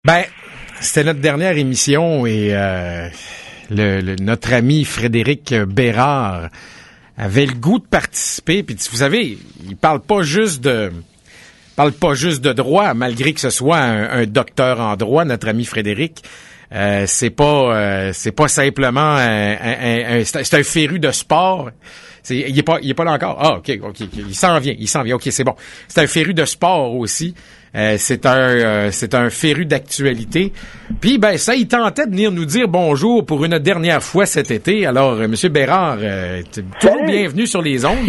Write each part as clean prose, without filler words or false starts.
Ben, c'était notre dernière émission et notre ami Frédéric Bérard avait le goût de participer. Puis vous savez, il parle pas juste de droit, malgré que ce soit un docteur en droit, notre ami Frédéric. C'est pas simplement c'est un féru de sport. Il est pas là encore. Ah, ok, il s'en vient. Ok, c'est bon. C'est un féru de sport aussi. C'est un féru d'actualité. Puis ça, il tentait de venir nous dire bonjour pour une dernière fois cet été. Alors, Monsieur Bérard, toujours bienvenue sur les ondes.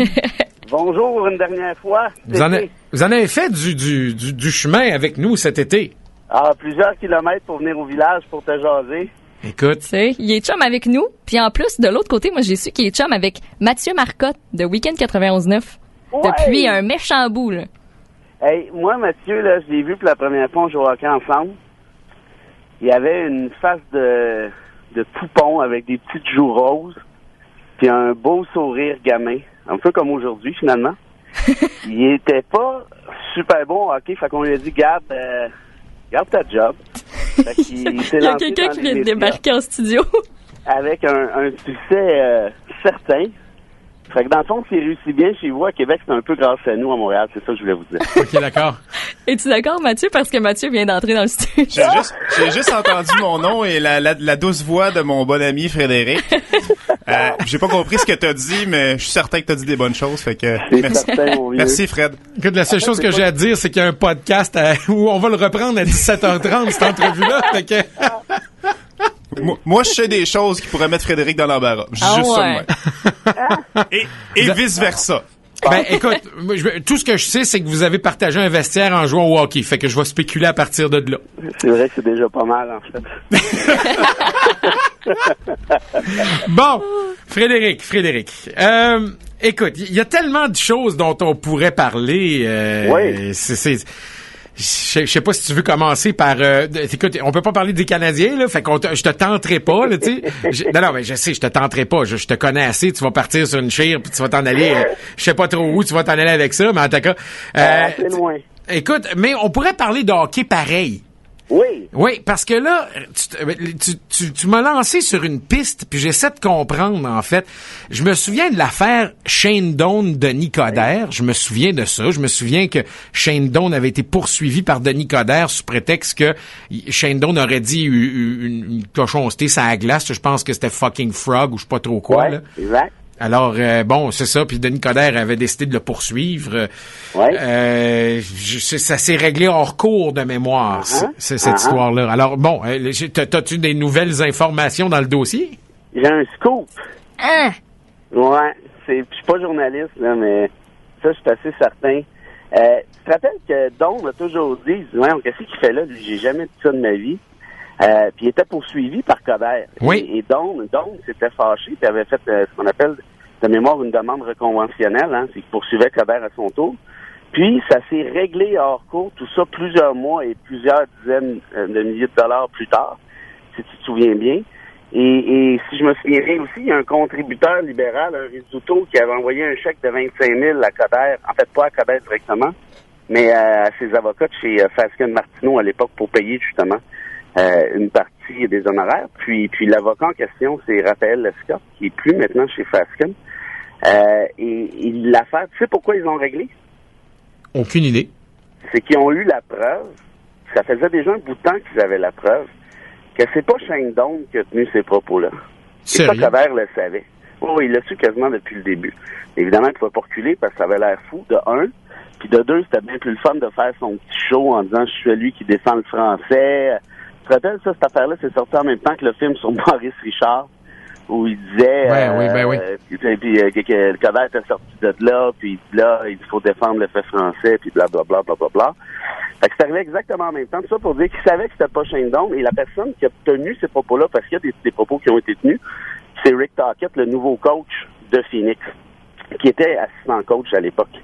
Bonjour une dernière fois. Vous en avez fait du chemin avec nous cet été. Ah, plusieurs kilomètres pour venir au village pour te jaser. Écoute. Tu sais, il est chum avec nous. Puis en plus, de l'autre côté, moi, j'ai su qu'il est chum avec Mathieu Marcotte de Week-end 91.9. Ouais. Depuis un méchant bout, là. Hey, moi, Mathieu, là, je l'ai vu pour la première fois, on jouait au hockey ensemble. Il avait une face de poupon avec des petites joues roses. Puis un beau sourire gamin. Un peu comme aujourd'hui, finalement. Il était pas super bon au hockey, fait qu'on lui a dit, garde ta job. Fait qu'il Il y a quelqu'un qui vient de débarquer en studio. Avec un succès certain. Fait que dans le fond, s'il réussit bien chez vous à Québec, c'est un peu grâce à nous à Montréal. C'est ça que je voulais vous dire. OK, d'accord. Es-tu d'accord, Mathieu? Parce que Mathieu vient d'entrer dans le studio. J'ai juste entendu mon nom et la douce voix de mon bon ami Frédéric. J'ai pas compris ce que t'as dit, mais je suis certain que t'as dit des bonnes choses. Fait que merci. Certain, mon vieux. Merci, Fred. Écoute, la seule chose que j'ai à te dire, c'est qu'il y a un podcast où on va le reprendre à 17h30, cette entrevue-là. Fait que... Moi, je sais des choses qui pourraient mettre Frédéric dans l'embarras. Je dis juste ça de même. Et vice-versa. Ben, écoute, tout ce que je sais, c'est que vous avez partagé un vestiaire en jouant au hockey. Fait que je vais spéculer à partir de là. C'est vrai que c'est déjà pas mal, en fait. Bon, Frédéric. Écoute, il y a tellement de choses dont on pourrait parler. Oui. Je sais pas si tu veux commencer par... écoute, on peut pas parler des Canadiens, là, fait je te tenterai pas, là, tu sais. Non, mais je sais, je te tenterai pas. Je te connais assez, tu vas partir sur une chire, puis tu vas t'en aller... je sais pas trop où tu vas t'en aller avec ça, mais en tout cas... c'est loin. Écoute, mais on pourrait parler de hockey pareil. Oui. Oui, parce que là, tu m'as lancé sur une piste, puis j'essaie de comprendre, en fait. Je me souviens de l'affaire Shane Doan, Denis Coderre. Je me souviens de ça. Je me souviens que Shane Doan avait été poursuivi par Denis Coderre sous prétexte que Shane Doan aurait dit une cochonneté sur la glace. Je pense que c'était fucking frog ou je sais pas trop quoi. Ouais, là. exact. Alors, bon, c'est ça. Puis Denis Coderre avait décidé de le poursuivre. Ouais. Ça s'est réglé hors cours de mémoire, cette histoire-là. Alors, bon, t'as-tu des nouvelles informations dans le dossier? J'ai un scoop. Hein? Ouais. Je suis pas journaliste, là, mais ça, je suis assez certain. Tu te rappelles que Don a toujours dit, ouais, qu'est-ce qu'il fait là? J'ai jamais dit ça de ma vie. Puis il était poursuivi par Coderre. Oui. Et Don s'était fâché, puis avait fait ce qu'on appelle de mémoire une demande reconventionnelle, hein, c'est qu'il poursuivait Coderre à son tour. Puis ça s'est réglé hors cours, tout ça plusieurs mois et plusieurs dizaines de milliers de dollars plus tard, si tu te souviens bien. Et si je me souviens bien aussi, il y a un contributeur libéral, un Rizzuto, qui avait envoyé un chèque de 25 000 à Coderre, en fait pas à Coderre directement, mais à ses avocats de chez Fasken Martineau à l'époque pour payer justement une partie des honoraires. Puis l'avocat en question, c'est Raphaël Lescott, qui est plus maintenant chez Fasken. Et l'affaire, tu sais pourquoi ils l'ont réglé? Aucune idée. C'est qu'ils ont eu la preuve, ça faisait déjà un bout de temps qu'ils avaient la preuve, que c'est pas Shane Doan qui a tenu ces propos-là. C'est ça, Coderre le savait. Oui, il l'a su quasiment depuis le début. Évidemment, il ne pouvait pas reculer parce que ça avait l'air fou, de un. Puis de deux, c'était bien plus le fun de faire son petit show en disant « Je suis celui qui défend le français ». Tu te rappelles ça, cette affaire-là, c'est sorti en même temps que le film sur Maurice Richard, où il disait... oui. Puis que Coderre était sorti de là, puis là, il faut défendre le fait français, puis blablabla, blablabla. Fait que c'est arrivé exactement en même temps. Tout ça pour dire qu'il savait que c'était pas Shane Doan, et la personne qui a tenu ces propos-là, parce qu'il y a des propos qui ont été tenus, c'est Rick Tocchet, le nouveau coach de Phoenix, qui était assistant coach à l'époque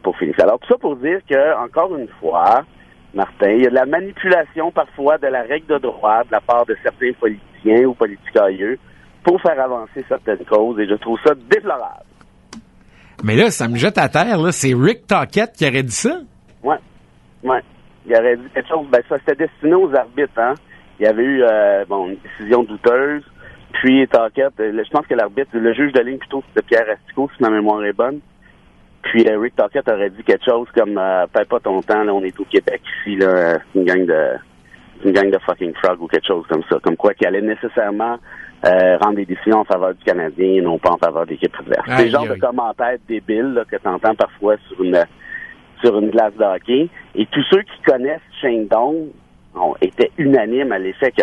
pour Phoenix. Alors, tout ça pour dire que, encore une fois, Martin, il y a de la manipulation parfois de la règle de droit de la part de certains politiciens ou politicailleux pour faire avancer certaines causes, et je trouve ça déplorable. Mais là, ça me jette à terre, là. C'est Rick Tocchet qui aurait dit ça? Ouais. il aurait dit quelque chose, ben ça c'était destiné aux arbitres, hein. Il y avait eu une décision douteuse, puis Tocchet, je pense que l'arbitre, le juge de ligne plutôt, c'était Pierre Astico, si ma mémoire est bonne. Puis Rick Tocchet aurait dit quelque chose comme perds pas ton temps, là, on est au Québec ici, là, c'est une gang de fucking frog ou quelque chose comme ça. Comme quoi qu'il allait nécessairement rendre des décisions en faveur du Canadien et non pas en faveur de l'équipe adverse. C'est le genre de commentaires débiles là, que tu entends parfois sur une glace de hockey. Et tous ceux qui connaissent Shane Doan étaient unanimes à l'effet que,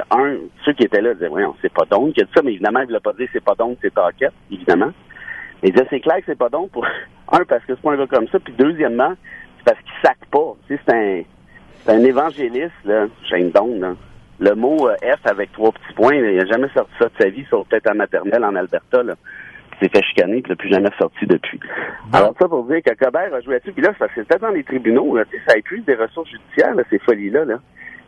ceux qui étaient là disaient, voyons, c'est pas Doan qui a dit ça, mais évidemment, il ne l'a pas dit, c'est pas Doan, c'est Tocchet, évidemment. Mais il disait, c'est clair que c'est pas Doan pour, parce que c'est pas un gars comme ça, puis deuxièmement, c'est parce qu'il sac pas. Tu sais, c'est un évangéliste, là, Shane Doan, là. Le mot F avec 3 petits points, là, il n'a jamais sorti ça de sa vie, sauf peut-être à maternelle en Alberta, là. Il s'est fait chicaner, puis il n'a plus jamais sorti depuis. Bon. Alors ça pour dire que Coderre a joué là-dessus, puis là, c'est parce que c'était dans les tribunaux, là, tu sais, ça épuise des ressources judiciaires, là, ces folies-là, là.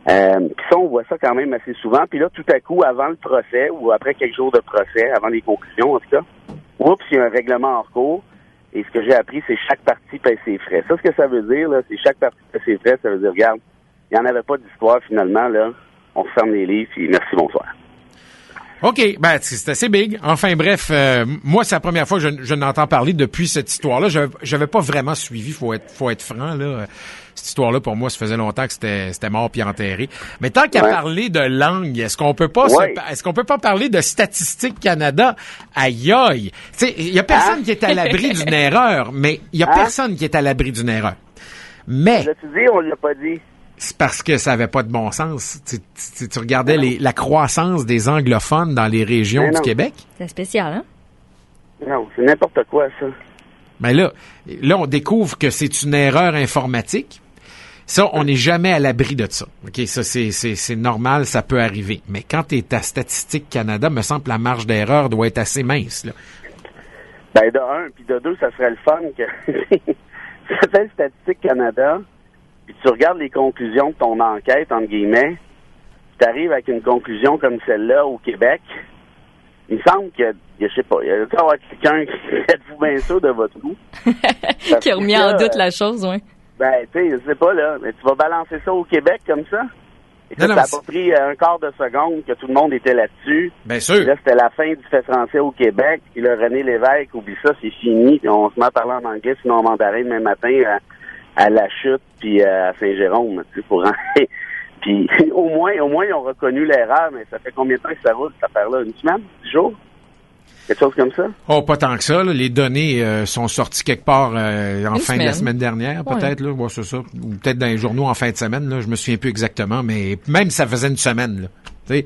Puis ça, on voit ça quand même assez souvent. Puis là, tout à coup, avant le procès, ou après quelques jours de procès, avant les conclusions, en tout cas, il y a un règlement hors cours. Et ce que j'ai appris, c'est chaque partie paie ses frais. Ça, ce que ça veut dire, là, c'est chaque partie paie ses frais. Ça veut dire, regarde, il n'y en avait pas d'histoire finalement, là. On ferme les livres, puis merci, bonsoir. OK, ben c'est assez big. Enfin bref, moi c'est la première fois que je n'entends parler depuis cette histoire-là. J'avais pas vraiment suivi, faut être franc là. Cette histoire-là pour moi, ça faisait longtemps que c'était mort puis enterré. Mais tant qu'à parler de langue, est-ce qu'on peut pas parler de Statistique Canada? Aïe aïe. Tu sais, il y a personne qui est à l'abri d'une erreur, mais il y a personne qui est à l'abri d'une erreur. Mais l'as-tu dit, on l'a pas dit. C'est parce que ça avait pas de bon sens. Tu regardais la croissance des anglophones dans les régions du Québec. C'est spécial, hein? Non, c'est n'importe quoi, ça. Mais là, on découvre que c'est une erreur informatique. Ça, on n'est jamais à l'abri de ça. OK, ça, c'est normal, ça peut arriver. Mais quand tu es à Statistique Canada, me semble que la marge d'erreur doit être assez mince, là. Ben, de un, puis de deux, ça serait le fun que ça s'appelle Statistique Canada. Puis tu regardes les conclusions de ton enquête, entre guillemets, tu arrives avec une conclusion comme celle-là au Québec, il me semble que, je sais pas, il y a dû avoir quelqu'un qui êtes-vous bien sûr de votre coup. Qui a remis en doute la chose, oui. Ben, tu sais, je sais pas, là, mais tu vas balancer ça au Québec comme ça? Et ça a pas pris un quart de seconde que tout le monde était là-dessus. Bien sûr. Là, c'était la fin du fait français au Québec, puis là, René Lévesque, oublie ça, c'est fini, puis on se met à parler en anglais, sinon en mandarin demain matin, à La Chute puis à Saint-Jérôme, tu sais, pour rentrer. Puis au moins ils ont reconnu l'erreur, mais ça fait combien de temps que ça roule cette affaire-là? Une semaine? 10 jours? Quelque chose comme ça? Oh, pas tant que ça. Là. Les données sont sorties quelque part en fin de la semaine dernière, peut-être. Là, ouais, c'est ça. Ou peut-être dans les journaux en fin de semaine. Là, je me souviens plus exactement, mais même ça faisait une semaine. Là. C'est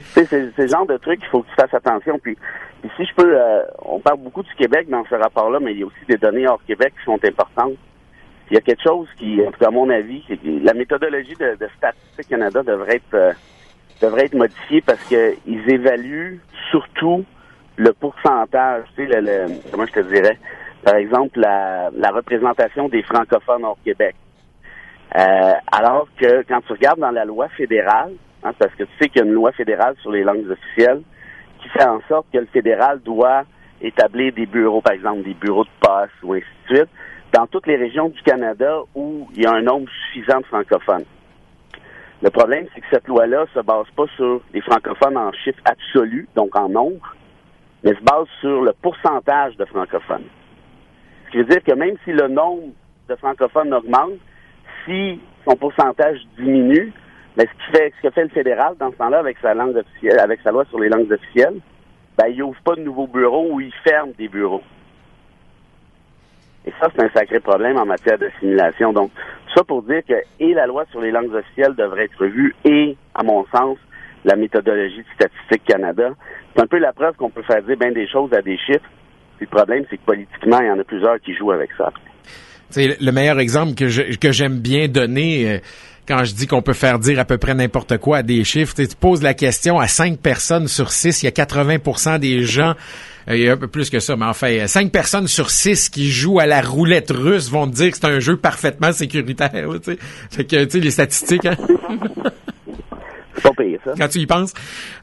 le genre de truc qu'il faut que tu fasses attention. Puis si je peux, on parle beaucoup du Québec dans ce rapport-là, mais il y a aussi des données hors Québec qui sont importantes. Il y a quelque chose qui, en tout cas à mon avis, c'est que la méthodologie de Statistique Canada devrait être modifiée parce que ils évaluent surtout le pourcentage, tu sais, comment je te dirais, par exemple, la représentation des francophones hors Québec. Alors que quand tu regardes dans la loi fédérale, hein, parce que tu sais qu'il y a une loi fédérale sur les langues officielles qui fait en sorte que le fédéral doit établir des bureaux, par exemple, des bureaux de poste ou ainsi de suite, dans toutes les régions du Canada où il y a un nombre suffisant de francophones. Le problème, c'est que cette loi-là se base pas sur les francophones en chiffre absolu, donc en nombre, mais se base sur le pourcentage de francophones. Ce qui veut dire que même si le nombre de francophones augmente, si son pourcentage diminue, mais ce que fait le fédéral dans ce temps-là avec sa langue officielle, avec sa loi sur les langues officielles, ben il ouvre pas de nouveaux bureaux ou il ferme des bureaux. Et ça, c'est un sacré problème en matière d'assimilation. Donc, ça pour dire que et la loi sur les langues officielles devrait être revue et, à mon sens, la méthodologie de Statistique Canada. C'est un peu la preuve qu'on peut faire dire bien des choses à des chiffres. Puis le problème, c'est que politiquement, il y en a plusieurs qui jouent avec ça. C'est le meilleur exemple que j'aime bien donner quand je dis qu'on peut faire dire à peu près n'importe quoi à des chiffres. Tu poses la question à 5 personnes sur 6, il y a 80% des gens, il y a un peu plus que ça, mais enfin, 5 personnes sur 6 qui jouent à la roulette russe vont te dire que c'est un jeu parfaitement sécuritaire. Tu sais. Fait que, tu sais, les statistiques, hein? C'est pas pire, ça. Quand tu y penses.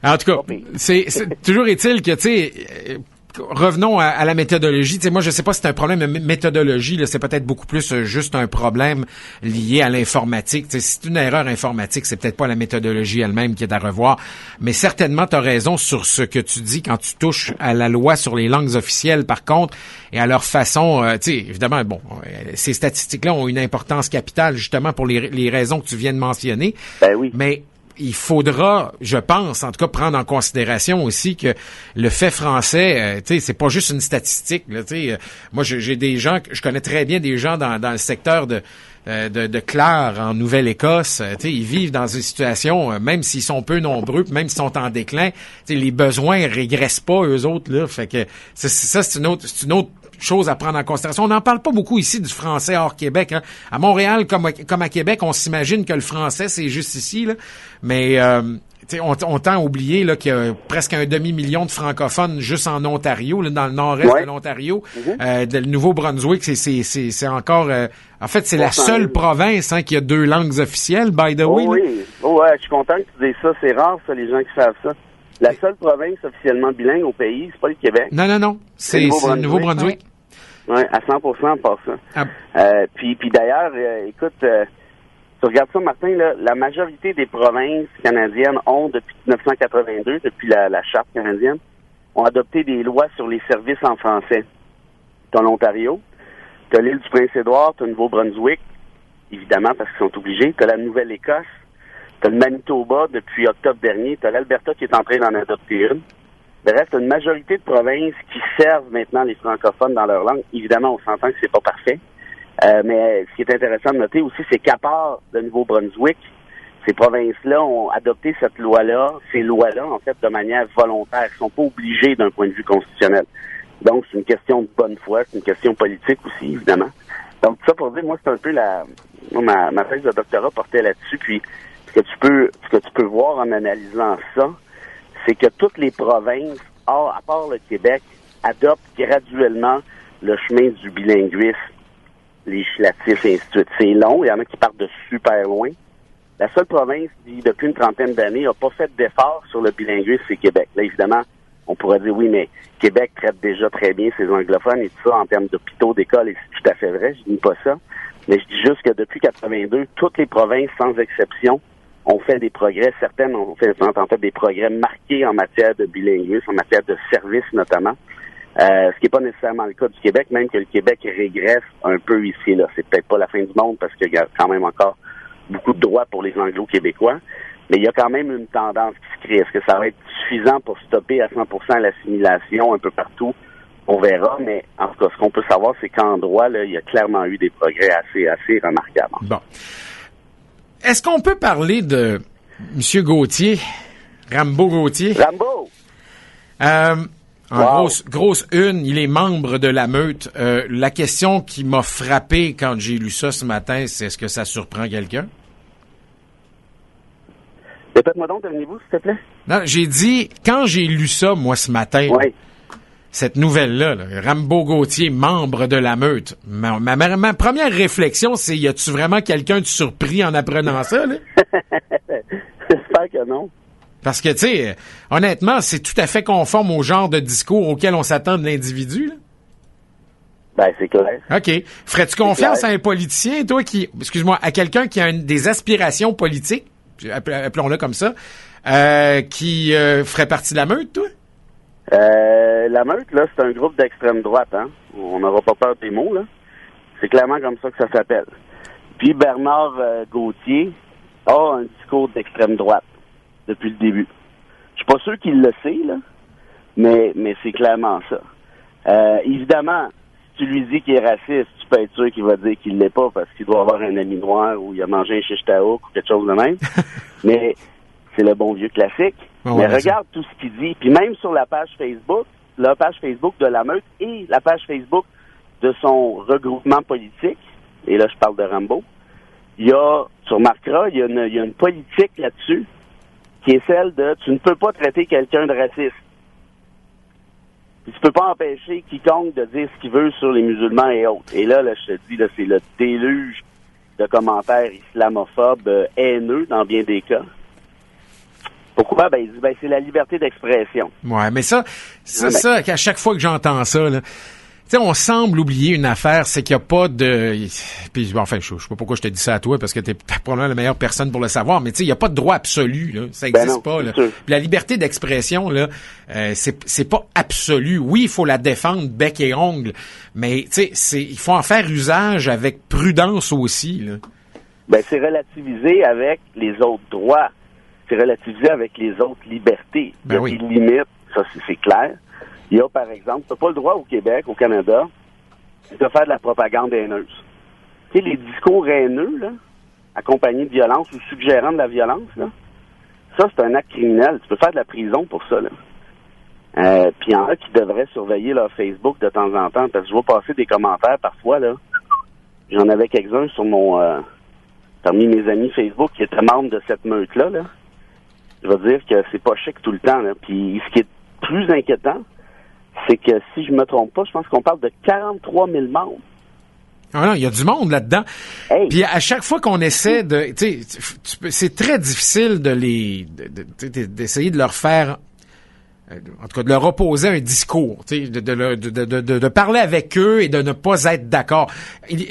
En tout cas, c'est toujours est-il que, tu sais, revenons à la méthodologie. Tu sais, moi, je sais pas si c'est un problème de méthodologie. Là, c'est peut-être beaucoup plus juste un problème lié à l'informatique. Tu sais, si c'est une erreur informatique, c'est peut-être pas la méthodologie elle-même qui est à revoir. Mais certainement, tu as raison sur ce que tu dis quand tu touches à la loi sur les langues officielles, par contre, et à leur façon. Tu sais, évidemment, bon, ces statistiques-là ont une importance capitale justement pour les raisons que tu viens de mentionner. Ben oui. Mais il faudra, je pense, en tout cas, prendre en considération aussi que le fait français, tu sais, c'est pas juste une statistique. Là, tu sais, moi, j'ai des gens, je connais très bien des gens dans le secteur de Clare en Nouvelle-Écosse. Tu sais, ils vivent dans une situation, même s'ils sont peu nombreux, même s'ils sont en déclin, tu sais, les besoins régressent pas eux autres là. Fait que c'est une autre chose à prendre en considération. On n'en parle pas beaucoup ici du français hors Québec. Hein. À Montréal, comme à Québec, on s'imagine que le français, c'est juste ici. Là. Mais on tend à oublier là, qu'il y a presque 1 demi-million de francophones juste en Ontario, là, dans le nord-est de l'Ontario. De le Nouveau-Brunswick, c'est encore... en fait, c'est la seule province qui a 2 langues officielles, by the way. Oui, ouais, je suis content que tu dises ça. C'est rare, ça, les gens qui savent ça. La seule province officiellement bilingue au pays, c'est pas le Québec. Non. C'est le Nouveau-Brunswick. Oui, à 100% par ça. Puis d'ailleurs, écoute, tu regardes ça, Martin, là, la majorité des provinces canadiennes ont, depuis 1982, depuis la Charte canadienne, ont adopté des lois sur les services en français. T'as l'Ontario, t'as l'île du Prince-Édouard, t'as le Nouveau-Brunswick, évidemment, parce qu'ils sont obligés, t'as la Nouvelle-Écosse, t'as le Manitoba depuis octobre dernier, t'as l'Alberta qui est en train d'en adopter une. Bref, t'as une majorité de provinces qui servent maintenant les francophones dans leur langue. Évidemment, on s'entend que c'est pas parfait. Mais ce qui est intéressant de noter aussi, c'est qu'à part le Nouveau-Brunswick, ces provinces-là ont adopté cette loi-là, ces lois-là, en fait, de manière volontaire. Ils sont pas obligés d'un point de vue constitutionnel. Donc, c'est une question de bonne foi, c'est une question politique aussi, évidemment. Donc, tout ça pour dire, moi, c'est un peu ma thèse de doctorat portait là-dessus. Puis, ce que tu peux voir en analysant ça, c'est que toutes les provinces, à part le Québec, adoptent graduellement le chemin du bilinguisme législatif et ainsi de suite. C'est long, il y en a qui partent de super loin. La seule province qui, depuis une trentaine d'années, n'a pas fait d'efforts sur le bilinguisme, c'est Québec. Là, évidemment, on pourrait dire, oui, mais Québec traite déjà très bien ses anglophones et tout ça en termes d'hôpitaux, d'écoles, et c'est tout à fait vrai, je dis pas ça. Mais je dis juste que depuis 82, toutes les provinces, sans exception, ont fait des progrès. Certaines ont fait des progrès marqués en matière de bilinguisme, en matière de services notamment. Ce qui n'est pas nécessairement le cas du Québec, même que le Québec régresse un peu ici et là. C'est peut-être pas la fin du monde parce qu'il y a quand même encore beaucoup de droits pour les Anglo-Québécois, mais il y a quand même une tendance qui se crée. Est-ce que ça va être suffisant pour stopper à 100% l'assimilation un peu partout? On verra, mais en tout cas, ce qu'on peut savoir, c'est qu'en droit, là, il y a clairement eu des progrès assez remarquables. Bon. Est-ce qu'on peut parler de M. Gauthier, Rambo Gauthier? Rambo! Grosse une, il est membre de la meute. La question qui m'a frappé quand j'ai lu ça ce matin, c'est est-ce que ça surprend quelqu'un? Répète-moi donc, devenez-vous, s'il te plaît. Non, j'ai dit, quand j'ai lu ça, moi, ce matin, cette nouvelle-là, Rambo Gauthier, membre de la meute, ma première réflexion, c'est, y a-tu vraiment quelqu'un de surpris en apprenant ça, là? J'espère que non. Parce que, tu sais, honnêtement, c'est tout à fait conforme au genre de discours auquel on s'attend de l'individu, là. Ben, c'est clair. OK. Ferais-tu confiance à un politicien, toi, à quelqu'un qui a des aspirations politiques, appelons-le comme ça, qui ferait partie de la meute, toi? La meute, là, c'est un groupe d'extrême droite, hein. On n'aura pas peur des mots, là. C'est clairement comme ça que ça s'appelle. Puis Bernard Gauthier a un discours d'extrême droite depuis le début. Je suis pas sûr qu'il le sait, là, mais c'est clairement ça. Évidemment, si tu lui dis qu'il est raciste, tu peux être sûr qu'il va dire qu'il l'est pas parce qu'il doit avoir un ami noir ou il a mangé un shish taouk ou quelque chose de même. Mais c'est le bon vieux classique. Mais regarde tout ce qu'il dit. Puis même sur la page Facebook de la meute et la page Facebook de son regroupement politique, et là je parle de Rambo, tu remarqueras, il y a une politique là-dessus qui est celle de tu ne peux pas traiter quelqu'un de raciste. Puis tu peux pas empêcher quiconque de dire ce qu'il veut sur les musulmans et autres. Et là je te dis, là, c'est le déluge de commentaires islamophobes haineux dans bien des cas. Pourquoi? Ben, il dit, ben, c'est la liberté d'expression. Ouais, mais ça, qu'à chaque fois que j'entends ça, là, tu sais, on semble oublier une affaire, c'est qu'il n'y a pas de... Puis, enfin, je sais pas pourquoi je te dis ça à toi, parce que t'es probablement la meilleure personne pour le savoir, mais tu sais, il n'y a pas de droit absolu, là. Ça n'existe pas, là. Puis la liberté d'expression, là, c'est pas absolu. Oui, il faut la défendre bec et ongle, mais, tu sais, il faut en faire usage avec prudence aussi, là. Ben, c'est relativisé avec les autres droits. C'est relativisé avec les autres libertés. Ben oui. Il y a des limites, ça, c'est clair. Il y a, par exemple, t'as pas le droit au Québec, au Canada, de faire de la propagande haineuse. Tu sais, les discours haineux, là, accompagnés de violence ou suggérant de la violence, là, ça, c'est un acte criminel. Tu peux faire de la prison pour ça, là. Puis il y en a qui devraient surveiller leur Facebook de temps en temps, parce que je vois passer des commentaires parfois, là. J'en avais quelques-uns sur parmi mes amis Facebook qui étaient membres de cette meute-là, là. Je veux dire que c'est pas chic tout le temps, là. Puis ce qui est plus inquiétant, c'est que si je me trompe pas, je pense qu'on parle de 43 000 membres. Ah non, il y a du monde là-dedans. Hey. Puis à chaque fois qu'on essaie de, tu sais, c'est très difficile d'essayer de leur faire, en tout cas de leur opposer un discours, tu sais, de parler avec eux et de ne pas être d'accord.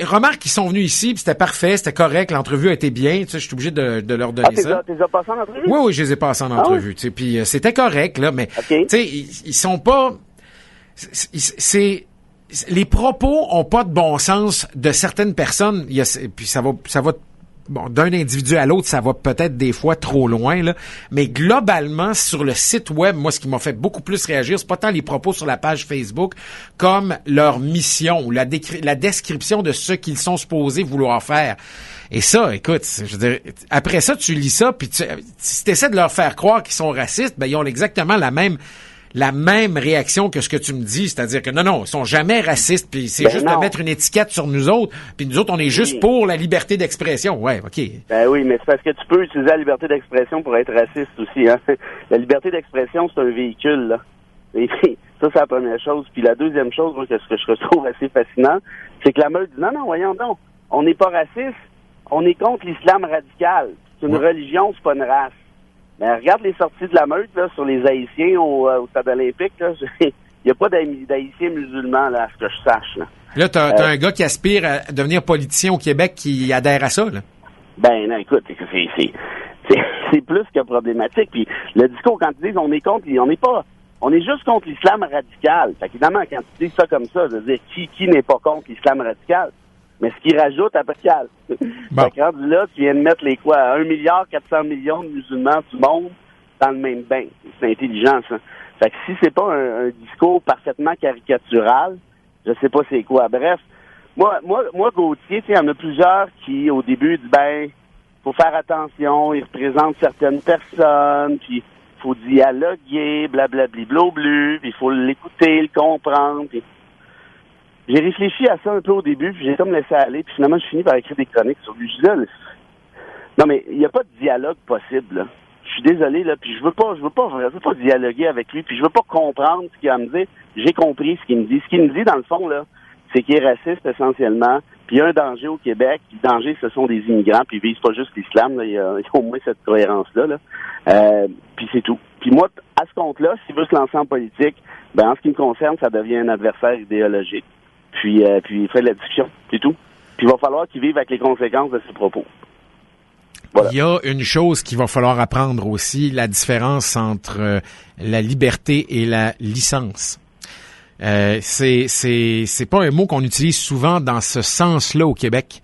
Remarque qu'ils sont venus ici, puis c'était parfait, c'était correct, l'entrevue a été bien, tu sais, je suis obligé de leur donner ça. T'es passé en entrevue? Oui, je les ai passés en entrevue, tu sais, puis c'était correct là, mais tu sais, ils sont pas. Les propos ont pas de bon sens de certaines personnes. Puis ça va bon, d'un individu à l'autre, ça va peut-être des fois trop loin, là. Mais globalement, sur le site web, moi, ce qui m'a fait beaucoup plus réagir, c'est pas tant les propos sur la page Facebook, comme leur mission ou la description de ce qu'ils sont supposés vouloir faire. Et ça, écoute, je veux dire, après ça, tu lis ça, puis si t'essaies de leur faire croire qu'ils sont racistes, ben ils ont exactement la même réaction que ce que tu me dis, c'est-à-dire que non, ils sont jamais racistes, puis c'est juste de mettre une étiquette sur nous autres, puis nous autres, on est juste pour la liberté d'expression. Ouais, OK. Ben oui, mais c'est parce que tu peux utiliser la liberté d'expression pour être raciste aussi, hein. La liberté d'expression, c'est un véhicule, là. Et ça, c'est la première chose. Puis la deuxième chose, moi, ce que je trouve assez fascinant, c'est que la meute dit, non, voyons donc, on n'est pas raciste, on est contre l'islam radical. C'est une religion, c'est pas une race. Ben, regarde les sorties de la meute, là, sur les Haïtiens au stade olympique, là. Il n'y a pas d'Haïtiens musulmans, là, à ce que je sache, là. Là, t'as un gars qui aspire à devenir politicien au Québec qui adhère à ça, là. Ben, non, écoute, c'est plus que problématique. Puis le discours, quand ils disent on est juste contre l'islam radical. Fait qu'évidemment, quand tu dis ça comme ça, je veux dire, qui n'est pas contre l'islam radical? Mais ce qui rajoute après cale. Bon. Fait que rendu là, tu viens de mettre 1,4 milliard de musulmans du monde dans le même bain. C'est intelligent, ça. Fait que si c'est pas un discours parfaitement caricatural, je sais pas c'est quoi. Bref, moi, Gauthier, il y en a plusieurs qui, au début, disent, faut faire attention, il représente certaines personnes, puis faut dialoguer, blablabli, bleu, puis il faut l'écouter, le comprendre, puis... J'ai réfléchi à ça un peu au début, puis j'ai comme laissé aller, puis finalement, je finis par écrire des chroniques sur lui. Je dis, là, non, mais il n'y a pas de dialogue possible, là. Je suis désolé, là, puis je veux pas dialoguer avec lui, puis je veux pas comprendre ce qu'il a à me dire. J'ai compris ce qu'il me dit. Ce qu'il me dit, dans le fond, là, c'est qu'il est raciste essentiellement, puis il y a un danger au Québec. Le danger, ce sont des immigrants, puis ils visent pas juste l'islam, là. Il y a au moins cette cohérence-là, là. Puis c'est tout. Puis moi, à ce compte-là, s'il veut se lancer en politique, en ce qui me concerne, ça devient un adversaire idéologique. Puis il fait de la discussion, c'est tout. Puis il va falloir qu'il vive avec les conséquences de ses propos. Voilà. Il y a une chose qu'il va falloir apprendre aussi, la différence entre la liberté et la licence. C'est pas un mot qu'on utilise souvent dans ce sens-là au Québec,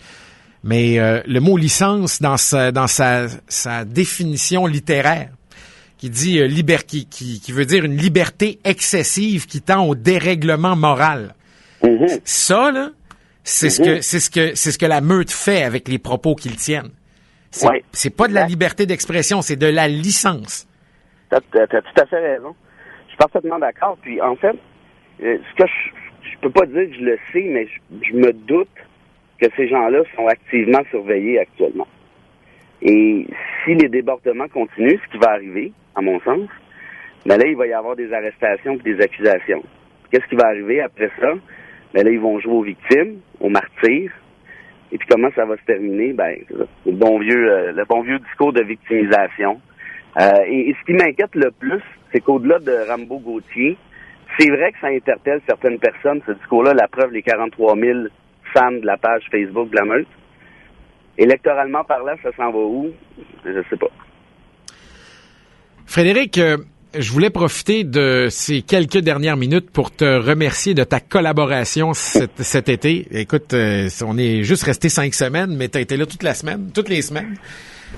mais le mot licence dans sa définition littéraire, qui dit qui veut dire une liberté excessive qui tend au dérèglement moral. Mm-hmm. Ça, là, c'est ce que la meute fait avec les propos qu'ils tiennent. C'est pas de la liberté d'expression, c'est de la licence. T'as tout à fait raison. Je suis parfaitement d'accord. Puis en fait, ce que je peux pas dire que je le sais, mais je me doute que ces gens-là sont activement surveillés actuellement. Et si les débordements continuent, ce qui va arriver, à mon sens, là, il va y avoir des arrestations et des accusations. Qu'est-ce qui va arriver après ça? Là, ils vont jouer aux victimes, aux martyrs. Et puis comment ça va se terminer? Le bon vieux discours de victimisation. Et ce qui m'inquiète le plus, c'est qu'au-delà de Rambo Gauthier, c'est vrai que ça interpelle certaines personnes, ce discours-là, la preuve, les 43 000 fans de la page Facebook de la Meute. Électoralement parlant, ça s'en va où? Je sais pas. Frédéric, je voulais profiter de ces quelques dernières minutes pour te remercier de ta collaboration cet été. Écoute, on est juste resté 5 semaines, mais tu as été là toutes les semaines.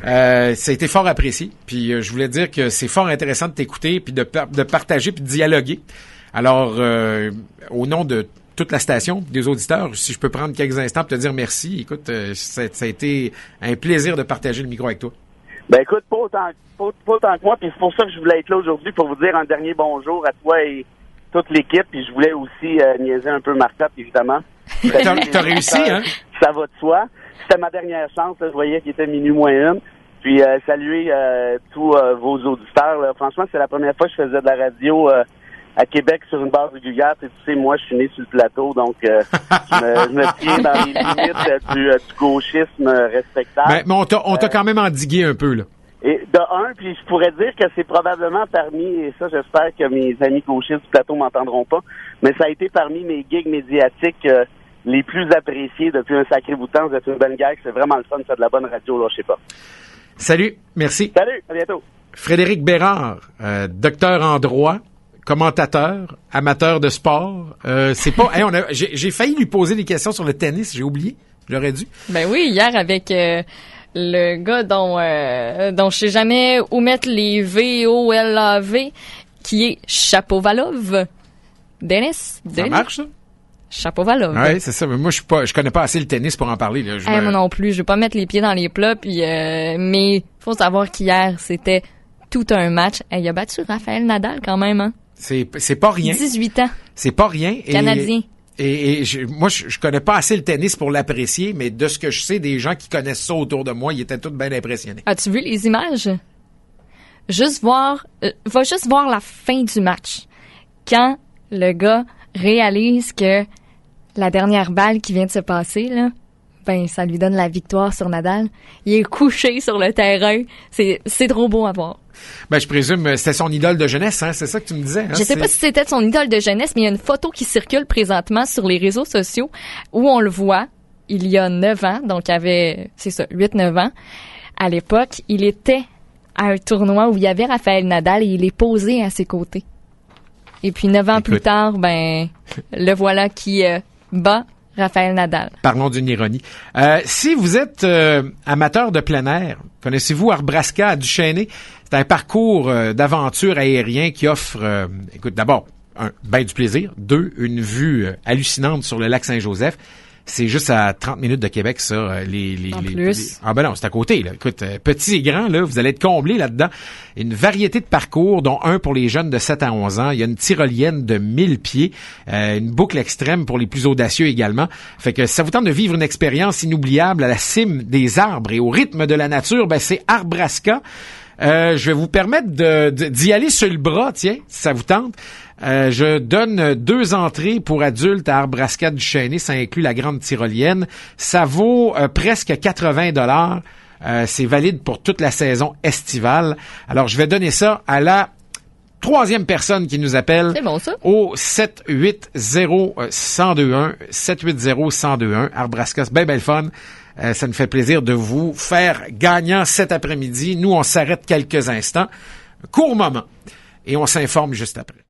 Ça a été fort apprécié. Puis je voulais dire que c'est fort intéressant de t'écouter, puis de partager, puis de dialoguer. Alors, au nom de toute la station, des auditeurs, si je peux prendre quelques instants pour te dire merci. Écoute, ça a été un plaisir de partager le micro avec toi. Ben écoute, pas autant que moi, puis c'est pour ça que je voulais être là aujourd'hui pour vous dire un dernier bonjour à toi et toute l'équipe, puis je voulais aussi niaiser un peu Marcotte, évidemment. T'as réussi, hein? Ça va de soi. C'était ma dernière chance, là, je voyais qu'il était minuit moins une. Puis saluer tous vos auditeurs. Là. Franchement, c'est la première fois que je faisais de la radio à Québec sur une base régulière. Tu sais, moi, je suis né sur le plateau, donc je me tiens dans les limites du gauchisme respectable. Mais on t'a quand même endigué un peu, là. Et puis je pourrais dire que c'est probablement parmi, et ça, j'espère que mes amis gauchistes du plateau m'entendront pas, mais ça a été parmi mes gigs médiatiques les plus appréciés depuis un sacré bout de temps. Vous êtes une bonne gag, c'est vraiment le fun, c'est de la bonne radio, là, je sais pas. Salut, merci. Salut, à bientôt. Frédéric Bérard, docteur en droit, commentateur, amateur de sport. C'est pas. Hey, j'ai failli lui poser des questions sur le tennis, j'ai oublié. J'aurais dû. Ben oui, hier avec le gars dont je sais jamais où mettre les V-O-L-A-V, qui est Chapovalov. Denis. Ça marche, ça? Chapovalov. Oui, c'est ça. Mais moi, je connais pas assez le tennis pour en parler. Là. Moi non plus. Je vais pas mettre les pieds dans les plats. Puis, mais faut savoir qu'hier, c'était tout un match. Il a battu Rafael Nadal quand même. Hein? C'est pas rien. 18 ans. C'est pas rien. Canadien. Moi, je connais pas assez le tennis pour l'apprécier, mais de ce que je sais des gens qui connaissent ça autour de moi, ils étaient tous bien impressionnés. As-tu vu les images? Va juste voir la fin du match. Quand le gars réalise que la dernière balle qui vient de se passer, là, ben, ça lui donne la victoire sur Nadal. Il est couché sur le terrain. C'est trop beau à voir. Ben, je présume, c'était son idole de jeunesse, hein? C'est ça que tu me disais, hein? Je sais pas si c'était son idole de jeunesse, mais il y a une photo qui circule présentement sur les réseaux sociaux où on le voit il y a 9 ans. Donc, il avait, 8-9 ans. À l'époque, il était à un tournoi où il y avait Rafael Nadal et il est posé à ses côtés. Et puis 9 ans plus tard, ben, le voilà qui bat Rafael Nadal. Parlons d'une ironie. Si vous êtes amateur de plein air, connaissez-vous Arbrasca à Duchesnay? C'est un parcours d'aventure aérien qui offre, écoute, d'abord, ben du plaisir. 2, une vue hallucinante sur le lac Saint-Joseph. C'est juste à 30 minutes de Québec, ça. Ah ben non, c'est à côté, là. Écoute, petit et grand, là, vous allez être comblés là-dedans. Une variété de parcours, dont un pour les jeunes de 7 à 11 ans. Il y a une tyrolienne de 1000 pieds, une boucle extrême pour les plus audacieux également. Fait que si ça vous tente de vivre une expérience inoubliable à la cime des arbres et au rythme de la nature, ben c'est Arbrasca. Je vais vous permettre d'y aller sur le bras, tiens, si ça vous tente. Je donne 2 entrées pour adultes à Arbrasca Duchesnay. Ça inclut la grande tyrolienne. Ça vaut presque 80 $. C'est valide pour toute la saison estivale. Alors, je vais donner ça à la 3e personne qui nous appelle. C'est bon, ça. Au 780-1021. 780-1021. Arbrasca, c'est bien belle fun. Ça nous fait plaisir de vous faire gagnant cet après-midi. Nous, on s'arrête quelques instants. Court moment. Et on s'informe juste après.